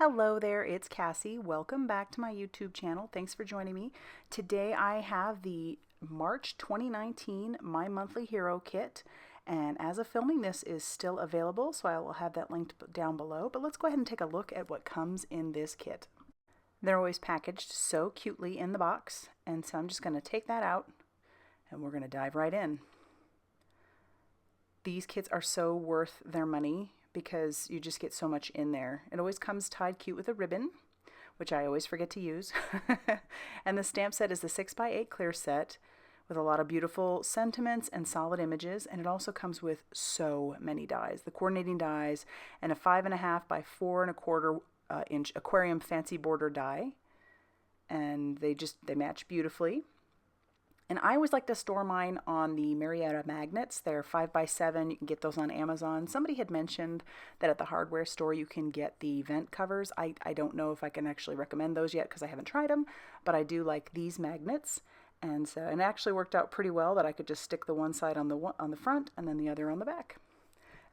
Hello there, it's Cassie. Welcome back to my YouTube channel. Thanks for joining me. Today I have the March 2019 My Monthly Hero kit, and as of filming this is still available, so I will have that linked down below. But let's go ahead and take a look at what comes in this kit. They're always packaged so cutely in the box, and so I'm just going to take that out and we're going to dive right in. These kits are so worth their money because you just get so much in there. It always comes tied cute with a ribbon, which I always forget to use. And the stamp set is the 6x8 clear set with a lot of beautiful sentiments and solid images, and it also comes with so many dies. The coordinating dies and a 5.5 by 4.25 inch aquarium fancy border die, and they match beautifully. And I always like to store mine on the Marietta magnets. They're 5x7. You can get those on Amazon. Somebody had mentioned that at the hardware store you can get the vent covers. I don't know if I can actually recommend those yet because I haven't tried them, but I do like these magnets. And it actually worked out pretty well that I could just stick the one side on the front and then the other on the back.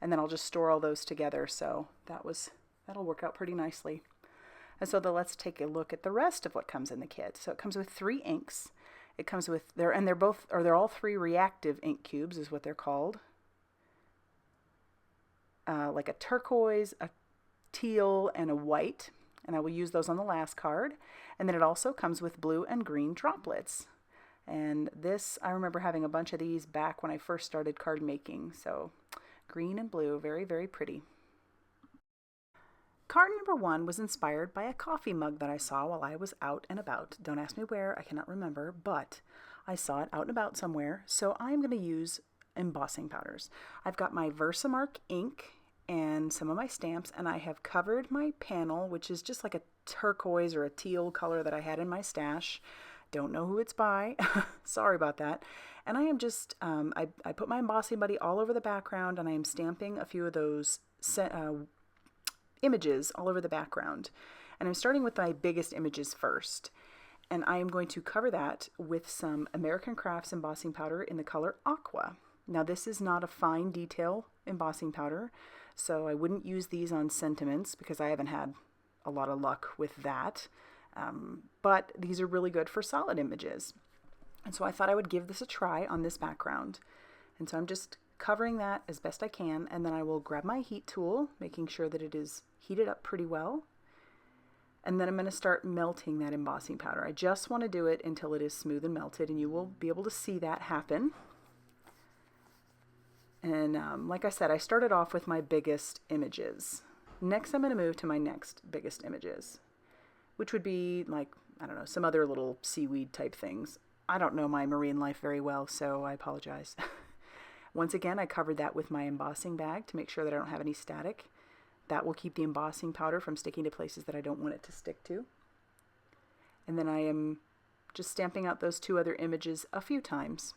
And then I'll just store all those together. So that'll work out pretty nicely. And so let's take a look at the rest of what comes in the kit. So it comes with 3 inks. It comes with they're all 3 reactive ink cubes is what they're called. Like a turquoise, a teal, and a white. And I will use those on the last card. And then it also comes with blue and green droplets. And this, I remember having a bunch of these back when I first started card making. So green and blue, very, very pretty. Card number 1 was inspired by a coffee mug that I saw while I was out and about. Don't ask me where, I cannot remember, but I saw it out and about somewhere, so I'm going to use embossing powders. I've got my Versamark ink and some of my stamps, and I have covered my panel, which is just like a turquoise or a teal color that I had in my stash. Don't know who it's by. Sorry about that. And I am just, I put my embossing buddy all over the background, and I am stamping a few of those images all over the background. And I'm starting with my biggest images first. And I am going to cover that with some American Crafts embossing powder in the color Aqua. Now this is not a fine detail embossing powder, so I wouldn't use these on sentiments because I haven't had a lot of luck with that. But these are really good for solid images. And so I thought I would give this a try on this background. And so I'm just covering that as best I can, and then I will grab my heat tool, making sure that it is heated up pretty well. And then I'm going to start melting that embossing powder. I just want to do it until it is smooth and melted, and you will be able to see that happen. And like I said, I started off with my biggest images. Next, I'm going to move to my next biggest images, which would be like, I don't know, some other little seaweed type things. I don't know my marine life very well, so I apologize. Once again, I covered that with my embossing bag to make sure that I don't have any static. That will keep the embossing powder from sticking to places that I don't want it to stick to. And then I am just stamping out those 2 other images a few times.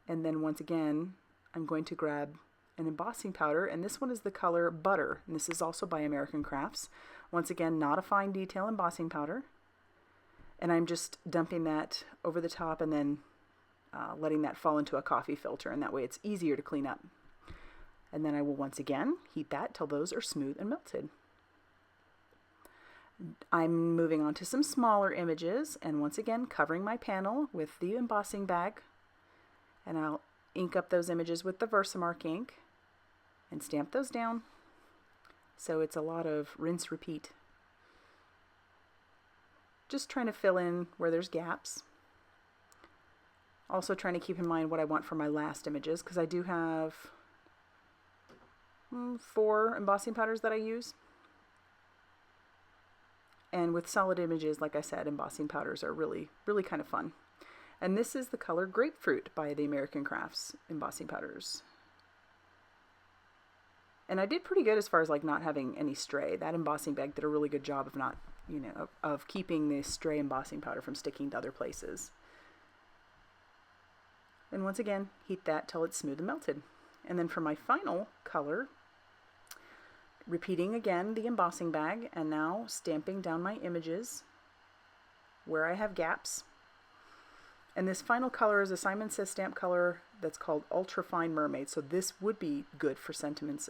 And then once again, I'm going to grab an embossing powder, and this one is the color Butter, and this is also by American Crafts. Once again, not a fine detail embossing powder. And I'm just dumping that over the top and then letting that fall into a coffee filter, and that way it's easier to clean up. And then I will once again heat that till those are smooth and melted. I'm moving on to some smaller images, and once again covering my panel with the embossing bag, and I'll ink up those images with the Versamark ink and stamp those down. So it's a lot of rinse repeat. Just trying to fill in where there's gaps. Also trying to keep in mind what I want for my last images, because I do have 4 embossing powders that I use. And with solid images, like I said, embossing powders are really, really kind of fun. And this is the color Grapefruit by the American Crafts embossing powders. And I did pretty good as far as like not having any stray. That embossing bag did a really good job of not, of keeping the stray embossing powder from sticking to other places. And once again, heat that till it's smooth and melted. And then for my final color, repeating again the embossing bag, and now stamping down my images where I have gaps. And this final color is a Simon Says stamp color that's called Ultra Fine Mermaid. So this would be good for sentiments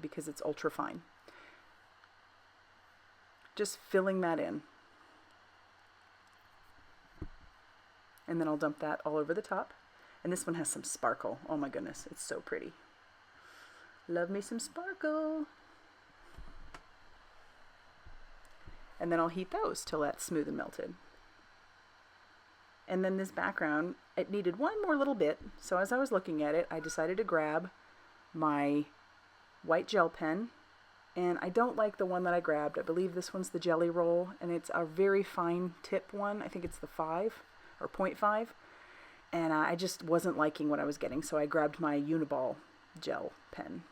because it's ultra fine. just filling that in. And then I'll dump that all over the top. And this one has some sparkle. Oh my goodness, it's so pretty. Love me some sparkle. And then I'll heat those till that's smooth and melted. And then this background, it needed one more little bit. So as I was looking at it, I decided to grab my white gel pen. And I don't like the one that I grabbed. I believe this one's the Jelly Roll, and it's a very fine tip one. I think it's the 5 or 0.5. And I just wasn't liking what I was getting, so I grabbed my Uniball gel pen,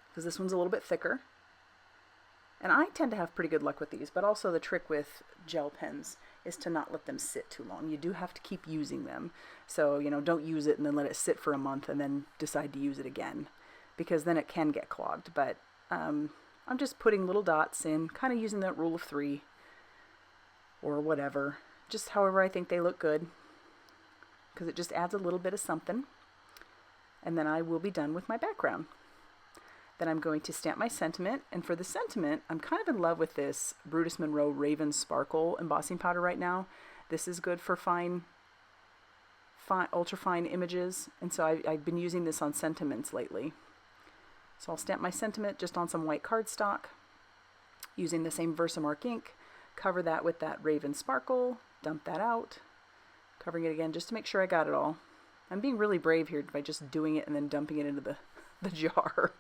because this one's a little bit thicker. And I tend to have pretty good luck with these, but also the trick with gel pens is to not let them sit too long. You do have to keep using them. So, you know, don't use it and then let it sit for a month and then decide to use it again, because then it can get clogged. But I'm just putting little dots in, kind of using that rule of 3 or whatever, just however I think they look good, because it just adds a little bit of something. And then I will be done with my background. Then I'm going to stamp my sentiment, and for the sentiment, I'm kind of in love with this Brutus Monroe Raven Sparkle embossing powder right now. This is good for fine, ultra fine images, and so I've been using this on sentiments lately. So I'll stamp my sentiment just on some white cardstock, using the same Versamark ink, cover that with that Raven Sparkle, dump that out, covering it again just to make sure I got it all. I'm being really brave here by just doing it and then dumping it into the jar.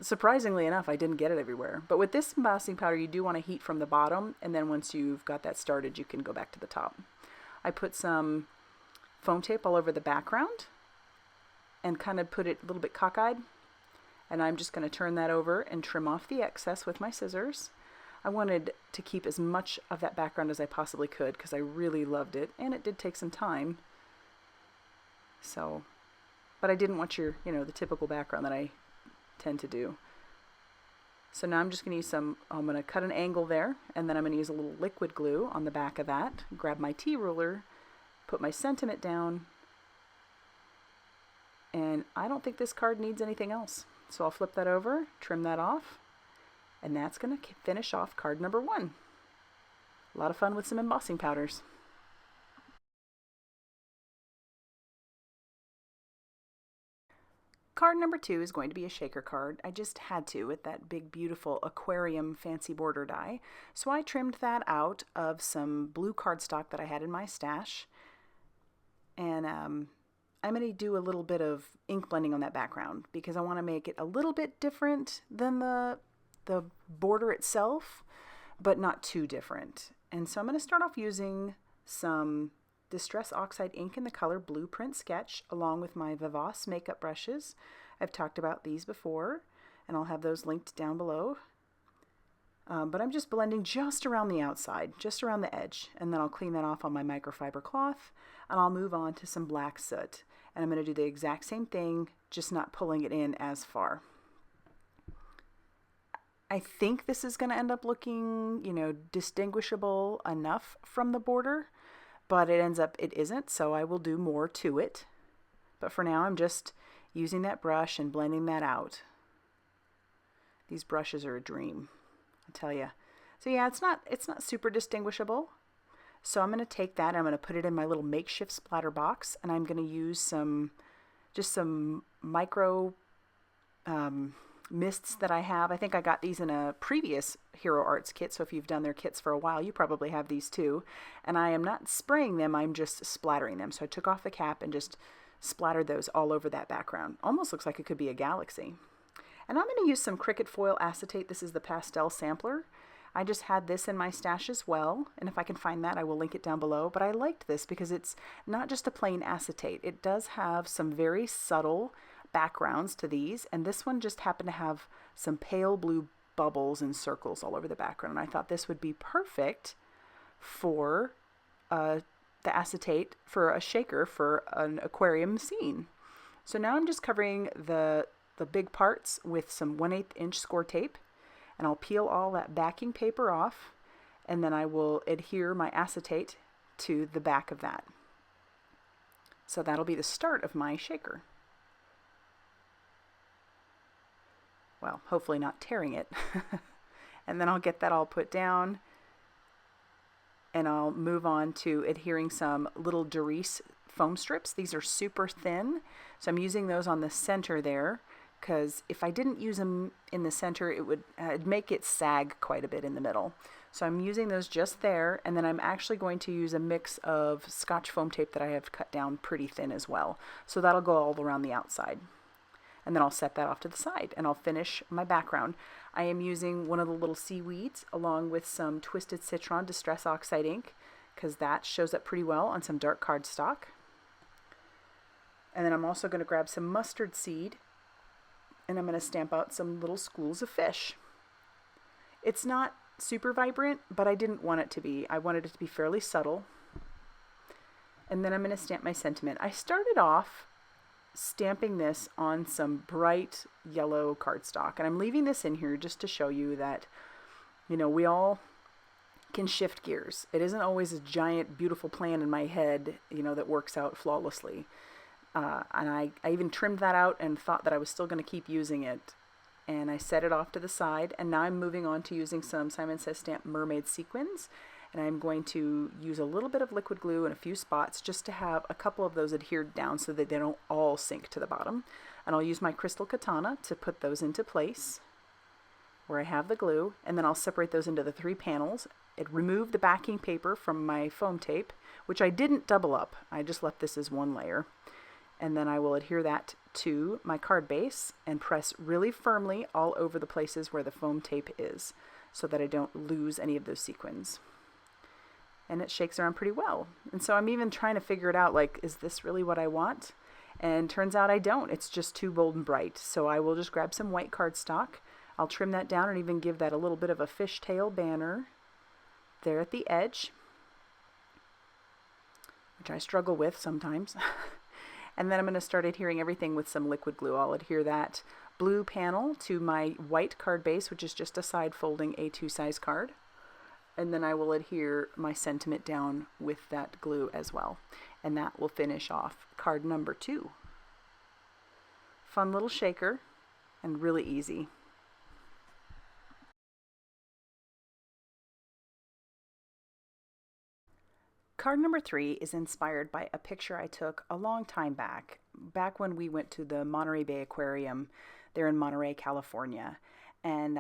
Surprisingly enough, I didn't get it everywhere. But with this embossing powder, you do want to heat from the bottom, and then once you've got that started, you can go back to the top. I put some foam tape all over the background and kind of put it a little bit cockeyed. And I'm just going to turn that over and trim off the excess with my scissors. I wanted to keep as much of that background as I possibly could because I really loved it, and it did take some time. So, but I didn't want your, the typical background that I tend to do. So now I'm just going to use I'm going to cut an angle there, and then I'm going to use a little liquid glue on the back of that, grab my T-ruler, put my sentiment down, and I don't think this card needs anything else. So I'll flip that over, trim that off, and that's going to finish off card number 1. A lot of fun with some embossing powders. Card number 2 is going to be a shaker card. I just had to with that big, beautiful aquarium fancy border die. So I trimmed that out of some blue cardstock that I had in my stash. And I'm going to do a little bit of ink blending on that background because I want to make it a little bit different than the border itself, but not too different. And so I'm going to start off using some Distress Oxide ink in the color Blueprint Sketch along with my Vivas makeup brushes. I've talked about these before, and I'll have those linked down below. But I'm just blending just around the outside, just around the edge, and then I'll clean that off on my microfiber cloth, and I'll move on to some black soot. And I'm going to do the exact same thing, just not pulling it in as far. I think this is going to end up looking, distinguishable enough from the border, but it isn't, so I will do more to it. But for now, I'm just using that brush and blending that out. These brushes are a dream, I tell you. So yeah, it's not super distinguishable. So I'm going to take that, I'm going to put it in my little makeshift splatter box, and I'm going to use some micro mists that I have. I think I got these in a previous Hero Arts kit, so if you've done their kits for a while, you probably have these too. And I am not spraying them, I'm just splattering them. So I took off the cap and just splattered those all over that background. Almost looks like it could be a galaxy. And I'm going to use some Cricut foil acetate. This is the pastel sampler. I just had this in my stash as well, and if I can find that, I will link it down below. But I liked this because it's not just a plain acetate. It does have some very subtle backgrounds to these, and this one just happened to have some pale blue bubbles and circles all over the background. And I thought this would be perfect for the acetate for a shaker for an aquarium scene. So now I'm just covering the big parts with some 1/8 inch score tape, and I'll peel all that backing paper off, and then I will adhere my acetate to the back of that. So that'll be the start of my shaker. Well, hopefully not tearing it. And then I'll get that all put down, and I'll move on to adhering some little Darice foam strips. These are super thin, so I'm using those on the center there, because if I didn't use them in the center, it would make it sag quite a bit in the middle. So I'm using those just there, and then I'm actually going to use a mix of Scotch foam tape that I have cut down pretty thin as well. So that'll go all around the outside. And then I'll set that off to the side, and I'll finish my background. I am using one of the little seaweeds along with some Twisted Citron Distress Oxide ink, because that shows up pretty well on some dark cardstock. And then I'm also going to grab some mustard seed, and I'm going to stamp out some little schools of fish. It's not super vibrant, but I didn't want it to be. I wanted it to be fairly subtle. And then I'm going to stamp my sentiment. I started off stamping this on some bright yellow cardstock, and I'm leaving this in here just to show you that, you know, we all can shift gears. It isn't always a giant beautiful plan in my head, you know, that works out flawlessly. And I even trimmed that out and thought that I was still going to keep using it, and I set it off to the side. And now I'm moving on to using some Simon Says Stamp mermaid sequins, and I'm going to use a little bit of liquid glue in a few spots just to have a couple of those adhered down so that they don't all sink to the bottom. And I'll use my crystal katana to put those into place where I have the glue, and then I'll separate those into the 3 panels. It removed the backing paper from my foam tape, which I didn't double up. I just left this as one layer. And then I will adhere that to my card base and press really firmly all over the places where the foam tape is so that I don't lose any of those sequins. And it shakes around pretty well. And so I'm even trying to figure it out, like, is this really what I want? And turns out I don't. It's just too bold and bright. So I will just grab some white cardstock. I'll trim that down and even give that a little bit of a fishtail banner there at the edge, which I struggle with sometimes. And then I'm going to start adhering everything with some liquid glue. I'll adhere that blue panel to my white card base, which is just a side folding A2 size card. And then I will adhere my sentiment down with that glue as well. And that will finish off card number 2. Fun little shaker and really easy. Card number 3 is inspired by a picture I took a long time back when we went to the Monterey Bay Aquarium there in Monterey, California. And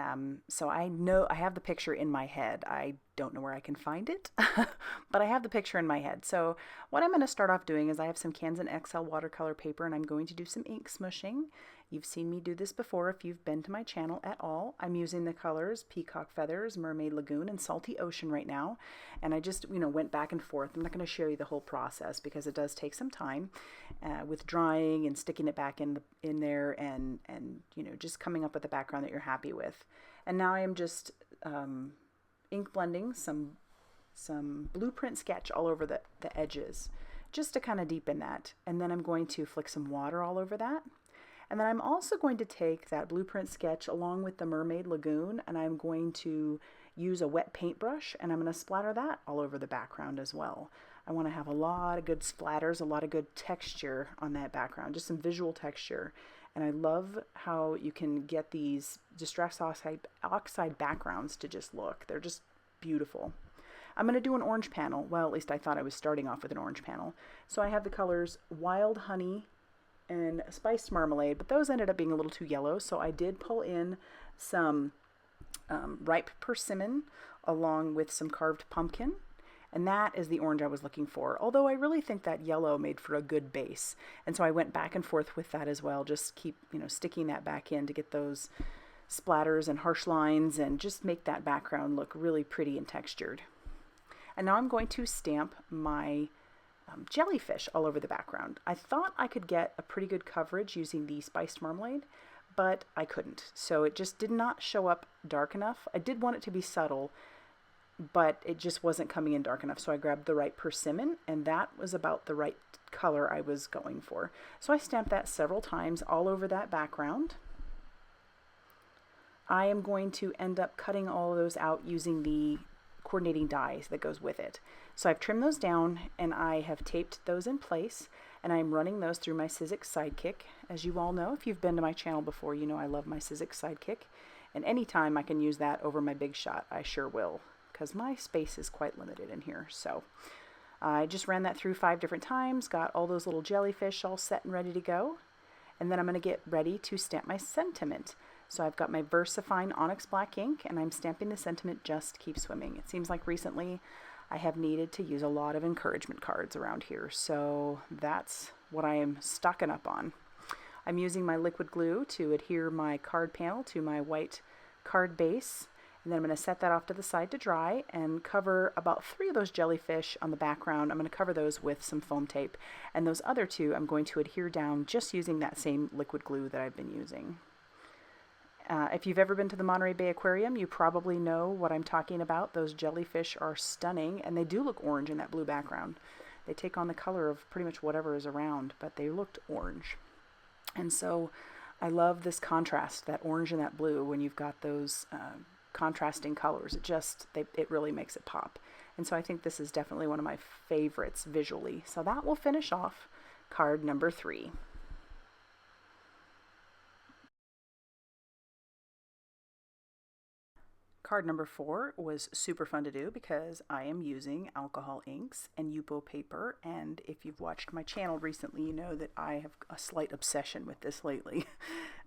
so I know I have the picture in my head. I don't know where I can find it, but I have the picture in my head. So what I'm going to start off doing is I have some Canson XL watercolor paper, and I'm going to do some ink smushing. You've seen me do this before if you've been to my channel at all. I'm using the colors Peacock Feathers, Mermaid Lagoon, and Salty Ocean right now. And I just, went back and forth. I'm not going to show you the whole process because it does take some time with drying and sticking it back in there and just coming up with a background that you're happy with. And now I am just ink blending some blueprint sketch all over the edges just to kind of deepen that. And then I'm going to flick some water all over that. And then I'm also going to take that blueprint sketch along with the Mermaid Lagoon, and I'm going to use a wet paintbrush, and I'm going to splatter that all over the background as well. I want to have a lot of good splatters, a lot of good texture on that background, just some visual texture. And I love how you can get these Distress Oxide backgrounds to just look. They're just beautiful. I'm going to do an orange panel. Well, at least I thought I was starting off with an orange panel. So I have the colors Wild Honey and Spiced Marmalade, but those ended up being a little too yellow, so I did pull in some ripe persimmon along with some carved pumpkin, and that is the orange I was looking for, although I really think that yellow made for a good base. And so I went back and forth with that as well, just keep sticking that back in to get those splatters and harsh lines and just make that background look really pretty and textured. And now I'm going to stamp my jellyfish all over the background. I thought I could get a pretty good coverage using the Spiced Marmalade, but I couldn't. So it just did not show up dark enough. I did want it to be subtle, but it just wasn't coming in dark enough. So I grabbed the right persimmon, and that was about the right color I was going for. So I stamped that several times all over that background. I am going to end up cutting all of those out using the coordinating dies that goes with it. So I've trimmed those down and I have taped those in place, and I'm running those through my Sizzix Sidekick. As you all know, if you've been to my channel before, you know I love my Sizzix Sidekick. And anytime I can use that over my Big Shot, I sure will, because my space is quite limited in here. So I just ran that through 5 different times, got all those little jellyfish all set and ready to go. And then I'm going to get ready to stamp my sentiment. So I've got my VersaFine Onyx Black ink, and I'm stamping the sentiment, "Just Keep Swimming." It seems like recently I have needed to use a lot of encouragement cards around here, so that's what I am stocking up on. I'm using my liquid glue to adhere my card panel to my white card base, and then I'm going to set that off to the side to dry and cover about 3 of those jellyfish on the background. I'm going to cover those with some foam tape, and those other 2 I'm going to adhere down just using that same liquid glue that I've been using. If you've ever been to the Monterey Bay Aquarium, you probably know what I'm talking about. Those jellyfish are stunning, and they do look orange in that blue background. They take on the color of pretty much whatever is around, but they looked orange. And so I love this contrast, that orange and that blue, when you've got those contrasting colors. It really makes it pop. And so I think this is definitely one of my favorites visually. So that will finish off card number 3. Card number 4 was super fun to do because I am using alcohol inks and Yupo paper, and if you've watched my channel recently, you know that I have a slight obsession with this lately.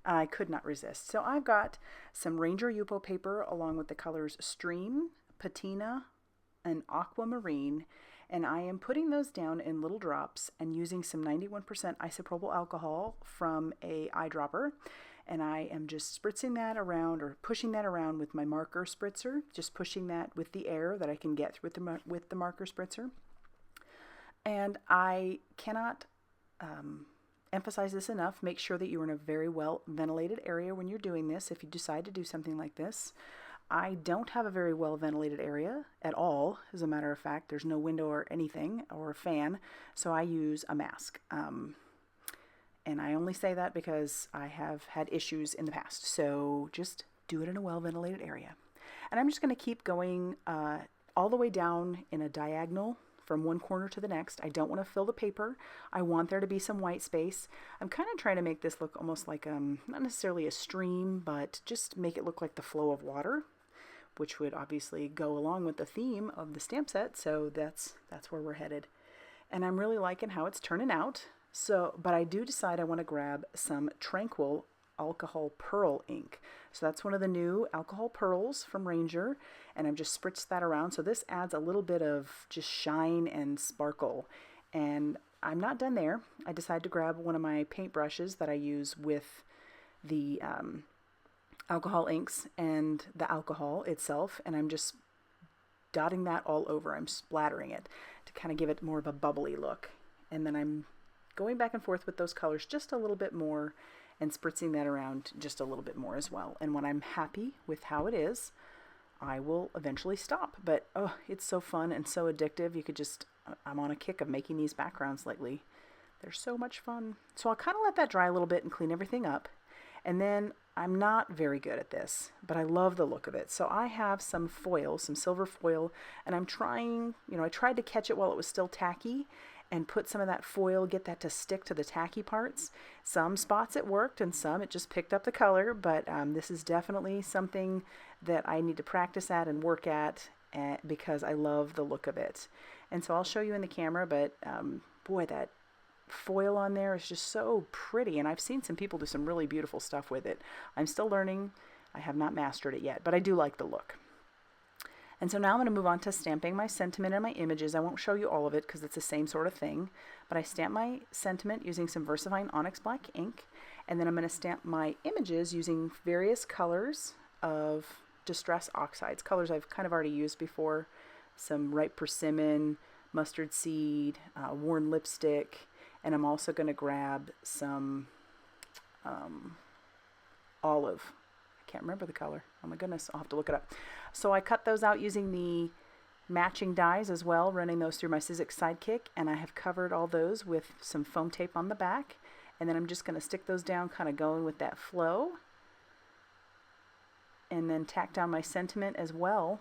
I could not resist. So I've got some Ranger Yupo paper along with the colors Stream, Patina, and Aquamarine, and I am putting those down in little drops and using some 91% isopropyl alcohol from a eyedropper. And I am just spritzing that around, or pushing that around with my marker spritzer, just pushing that with the air that I can get with the marker spritzer. And I cannot emphasize this enough. Make sure that you're in a very well ventilated area when you're doing this, if you decide to do something like this. I don't have a very well ventilated area at all. As a matter of fact, there's no window or anything, or a fan, so I use a mask. And I only say that because I have had issues in the past. So just do it in a well-ventilated area. And I'm just going to keep going all the way down in a diagonal from one corner to the next. I don't want to fill the paper. I want there to be some white space. I'm kind of trying to make this look almost like, not necessarily a stream, but just make it look like the flow of water, which would obviously go along with the theme of the stamp set. So that's where we're headed. And I'm really liking how it's turning out. But I do decide I want to grab some Tranquil alcohol pearl ink. So that's one of the new alcohol pearls from Ranger, and I've just spritzed that around. So this adds a little bit of just shine and sparkle. And I'm not done there. I decided to grab one of my paint brushes that I use with the alcohol inks and the alcohol itself, and I'm just dotting that all over. I'm splattering it to kind of give it more of a bubbly look. And then I'm going back and forth with those colors just a little bit more and spritzing that around just a little bit more as well. And when I'm happy with how it is, I will eventually stop. But oh, it's so fun and so addictive. I'm on a kick of making these backgrounds lately. They're so much fun. So I'll kind of let that dry a little bit and clean everything up. And then I'm not very good at this, but I love the look of it. So I have some foil, some silver foil, and I'm trying, I tried to catch it while it was still tacky and put some of that foil, get that to stick to the tacky parts. Some spots it worked and some it just picked up the color, but this is definitely something that I need to practice at and work at because I love the look of it. And so I'll show you in the camera, but boy, that foil on there is just so pretty, and I've seen some people do some really beautiful stuff with it. I'm still learning. I have not mastered it yet, but I do like the look. And so now I'm going to move on to stamping my sentiment and my images. I won't show you all of it because it's the same sort of thing, but I stamp my sentiment using some VersaFine Onyx Black ink, and then I'm going to stamp my images using various colors of Distress Oxides, colors I've kind of already used before, some ripe persimmon, mustard seed, worn lipstick, and I'm also going to grab some olive. I can't remember the color. Oh my goodness, I'll have to look it up. So I cut those out using the matching dies as well, running those through my Sizzix Sidekick, and I have covered all those with some foam tape on the back. And then I'm just going to stick those down, kind of going with that flow. And then tack down my sentiment as well.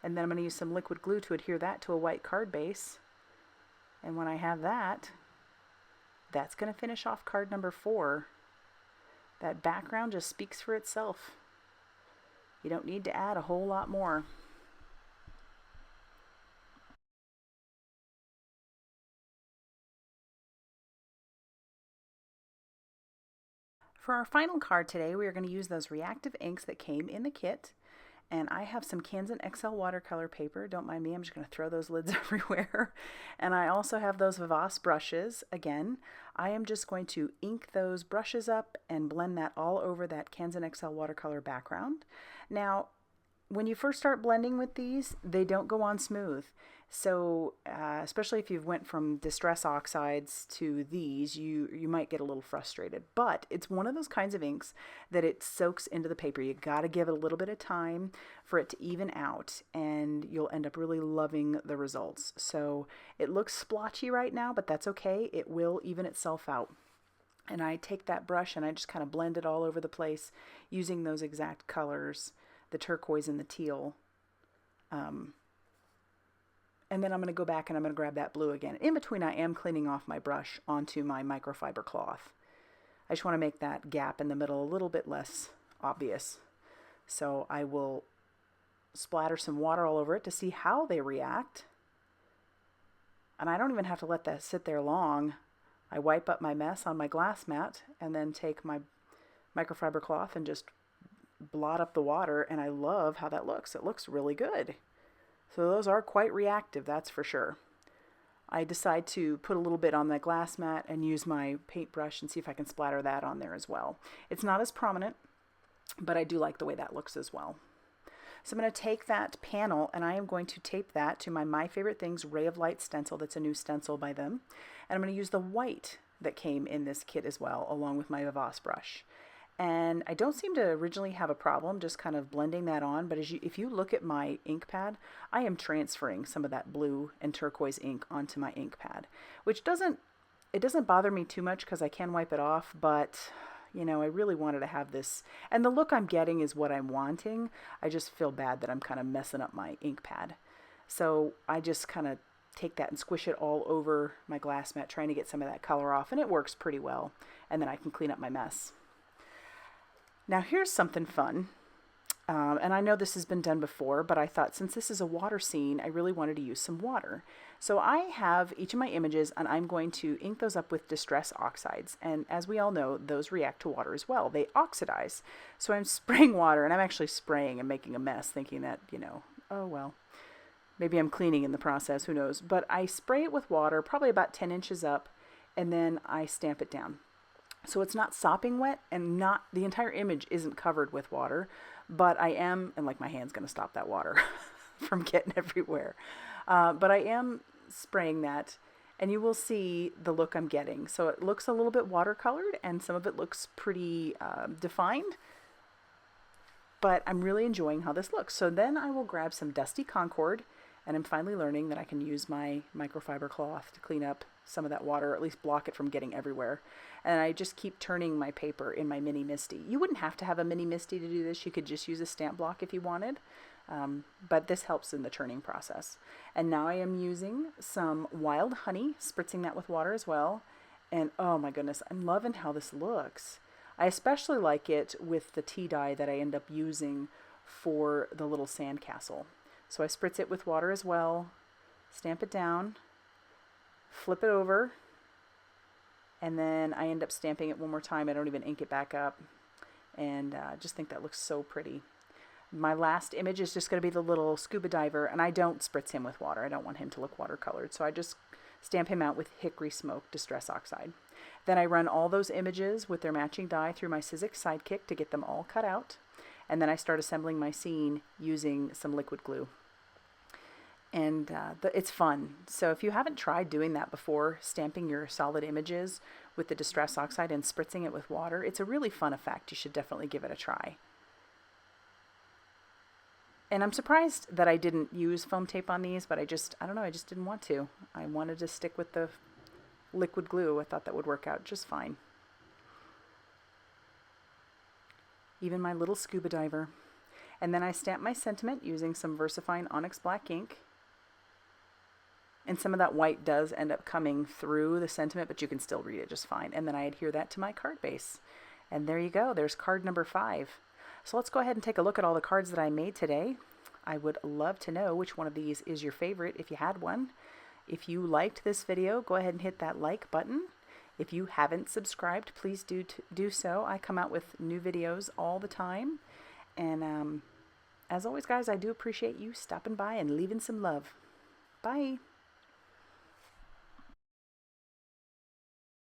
And then I'm going to use some liquid glue to adhere that to a white card base. And when I have that, that's going to finish off card number 4. That background just speaks for itself. You don't need to add a whole lot more. For our final card today, we are going to use those reactive inks that came in the kit. And I have some Canson XL watercolor paper. Don't mind me, I'm just going to throw those lids everywhere. And I also have those Vivas brushes. Again, I am just going to ink those brushes up and blend that all over that Canson XL watercolor background. Now, when you first start blending with these, they don't go on smooth. So especially if you've went from Distress Oxides to these, you might get a little frustrated. But it's one of those kinds of inks that it soaks into the paper. You got to give it a little bit of time for it to even out, and you'll end up really loving the results. So it looks splotchy right now, but that's okay. It will even itself out. And I take that brush and I just kind of blend it all over the place using those exact colors, the turquoise and the teal. And then I'm going to go back and I'm going to grab that blue again. In between, I am cleaning off my brush onto my microfiber cloth. I just want to make that gap in the middle a little bit less obvious. So I will splatter some water all over it to see how they react. And I don't even have to let that sit there long. I wipe up my mess on my glass mat and then take my microfiber cloth and just blot up the water, and I love how that looks. It looks really good. So those are quite reactive, that's for sure. I decide to put a little bit on the glass mat and use my paintbrush and see if I can splatter that on there as well. It's not as prominent, but I do like the way that looks as well. So I'm going to take that panel and I am going to tape that to my Favorite Things Ray of Light stencil. That's a new stencil by them. And I'm going to use the white that came in this kit as well, along with my Vivas brush. And I don't seem to originally have a problem just kind of blending that on, but if you look at my ink pad, I am transferring some of that blue and turquoise ink onto my ink pad, which doesn't bother me too much because I can wipe it off, but you know, I really wanted to have this, and the look I'm getting is what I'm wanting. I just feel bad that I'm kind of messing up my ink pad. So I just kind of take that and squish it all over my glass mat, trying to get some of that color off, and it works pretty well. And then I can clean up my mess. Now here's something fun, and I know this has been done before, but I thought since this is a water scene, I really wanted to use some water. So I have each of my images, and I'm going to ink those up with Distress Oxides, and as we all know, those react to water as well. They oxidize. So I'm spraying water, and I'm actually spraying and making a mess, thinking that, you know, oh well, maybe I'm cleaning in the process, who knows. But I spray it with water, probably about 10 inches up, and then I stamp it down. So it's not sopping wet, and not the entire image isn't covered with water, but I am, and like my hand's going to stop that water from getting everywhere. But I am spraying that, and you will see the look I'm getting. So it looks a little bit watercolored, and some of it looks pretty defined, but I'm really enjoying how this looks. So then I will grab some Dusty Concord, and I'm finally learning that I can use my microfiber cloth to clean up some of that water, or at least block it from getting everywhere. And I just keep turning my paper in my Mini Misty. You wouldn't have to have a Mini Misty to do this. You could just use a stamp block if you wanted. But this helps in the turning process. And now I am using some Wild Honey, spritzing that with water as well. And oh my goodness, I'm loving how this looks. I especially like it with the tea dye that I end up using for the little sandcastle. So I spritz it with water as well, stamp it down, flip it over, and then I end up stamping it one more time. I don't even ink it back up, and just think that looks so pretty. My last image is just going to be the little scuba diver, and I don't spritz him with water. I don't want him to look watercolored, so I just stamp him out with Hickory Smoke Distress Oxide. Then I run all those images with their matching die through my Sizzix Sidekick to get them all cut out, and then I start assembling my scene using some liquid glue. And it's fun. So if you haven't tried doing that before, stamping your solid images with the Distress Oxide and spritzing it with water, it's a really fun effect. You should definitely give it a try. And I'm surprised that I didn't use foam tape on these, but I don't know, I just didn't want to. I wanted to stick with the liquid glue. I thought that would work out just fine. Even my little scuba diver. And then I stamp my sentiment using some VersaFine Onyx Black ink. And some of that white does end up coming through the sentiment, but you can still read it just fine. And then I adhere that to my card base. And there you go. There's card number 5. So let's go ahead and take a look at all the cards that I made today. I would love to know which one of these is your favorite if you had one. If you liked this video, go ahead and hit that like button. If you haven't subscribed, please do so. I come out with new videos all the time. And as always, guys, I do appreciate you stopping by and leaving some love. Bye.